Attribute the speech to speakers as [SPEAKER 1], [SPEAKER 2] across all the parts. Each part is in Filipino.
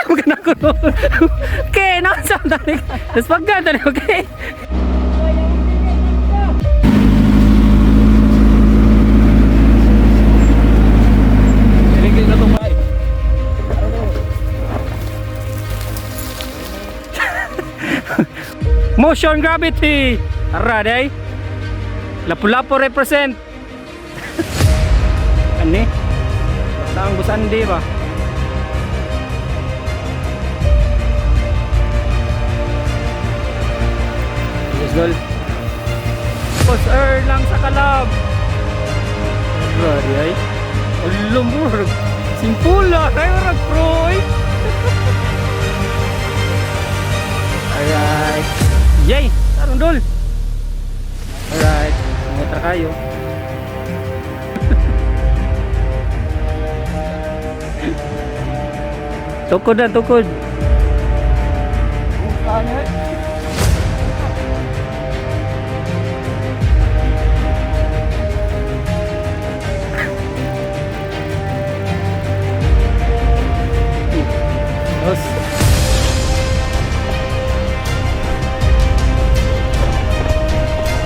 [SPEAKER 1] Maganda ko. Okay, nasa tali. Tapos pagka tali, okay. Motion gravity. Tara, day. Lapu-lapu represent. Ani? Taang busandi ba? Yes, gol. Post air lang sa kalab. Tara, day. Ulumur. Simpula. Kayo rag pro. Alright. Yay! Tarong dol! Alright. Mutra kayo. Tukod na, tukod. Dos.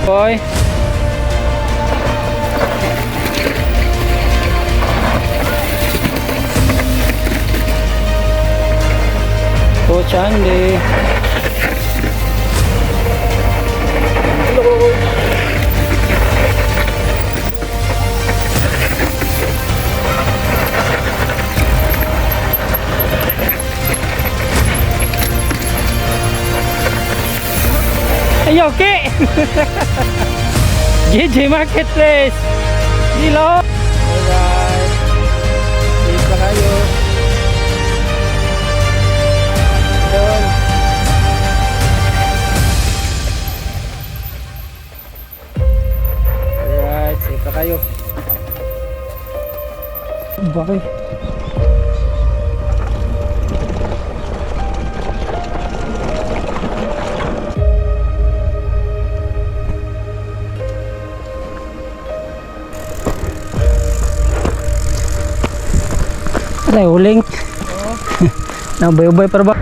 [SPEAKER 1] Boy. Coach Andy. Hello. Ay, okay. JJ Marketplace. Dilo. Alright. Safe pa kayo. Doon. Alright. Safe pa kayo. Bakit? Ay, uling. Nabay-ubay para ba?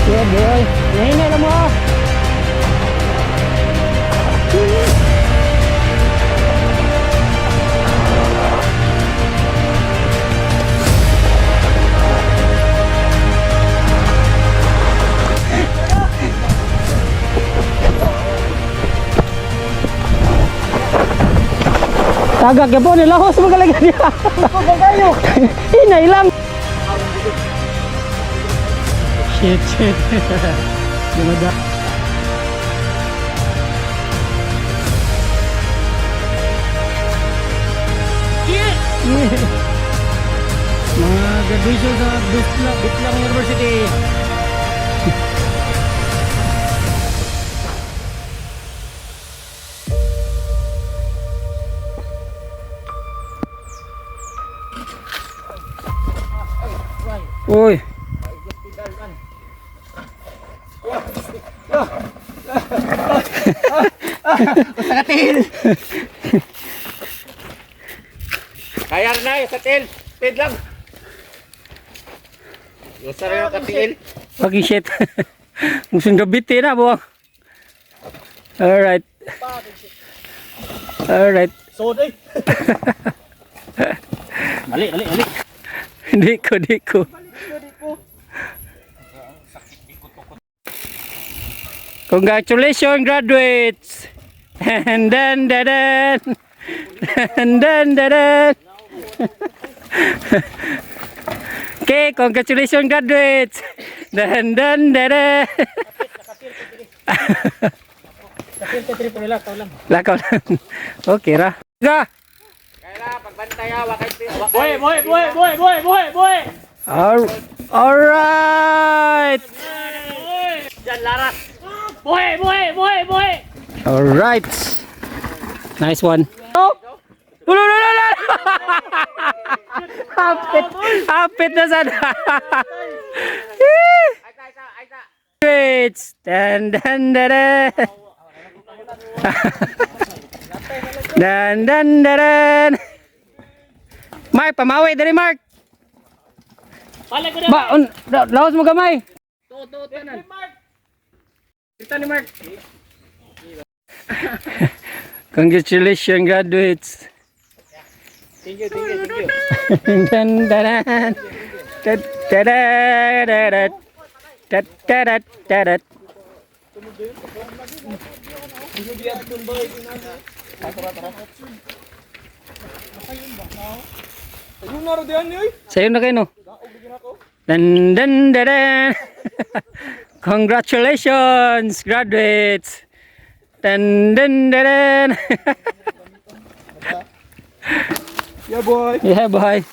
[SPEAKER 1] Yeah, boy. Hingay na mo. Tagak ya po nila hos magalaga niya. Hinay lang. Shit. Dumada. Mga graduation sa Bitlang University. Uy. Sa katil. Kaya na sa katil. Tid lang. Usar yung katil. Pagi shit. Musun gabiti na buwang. Alright. Alright.
[SPEAKER 2] Soday. Ali.
[SPEAKER 1] Di ko. Congratulations, graduates! And then. Okay, congratulations, graduates! Dan. Lakaw lang. Okay, ra. Ga!
[SPEAKER 2] Kaya pagbantay Boy.
[SPEAKER 1] Alright!
[SPEAKER 2] Diyan laras. Boy.
[SPEAKER 1] Alright! Nice one. Oh! Hapit na sana. Great. Dan. Dan dan dan. Mark, pamawi dari Mark.
[SPEAKER 2] Pala ko na.
[SPEAKER 1] Ba, laos mo gamay.
[SPEAKER 2] To, tanan. Kita ni Mark.
[SPEAKER 1] Congratulations graduates.
[SPEAKER 2] Thank you, thank you, thank you.
[SPEAKER 1] Dan dan dan. Tat tat tat tat tat. Sayo na kayo no. Dan dan dan dan. Congratulations graduates. Dan dan dan dan.
[SPEAKER 3] Yeah, boy.
[SPEAKER 1] Yeah boy.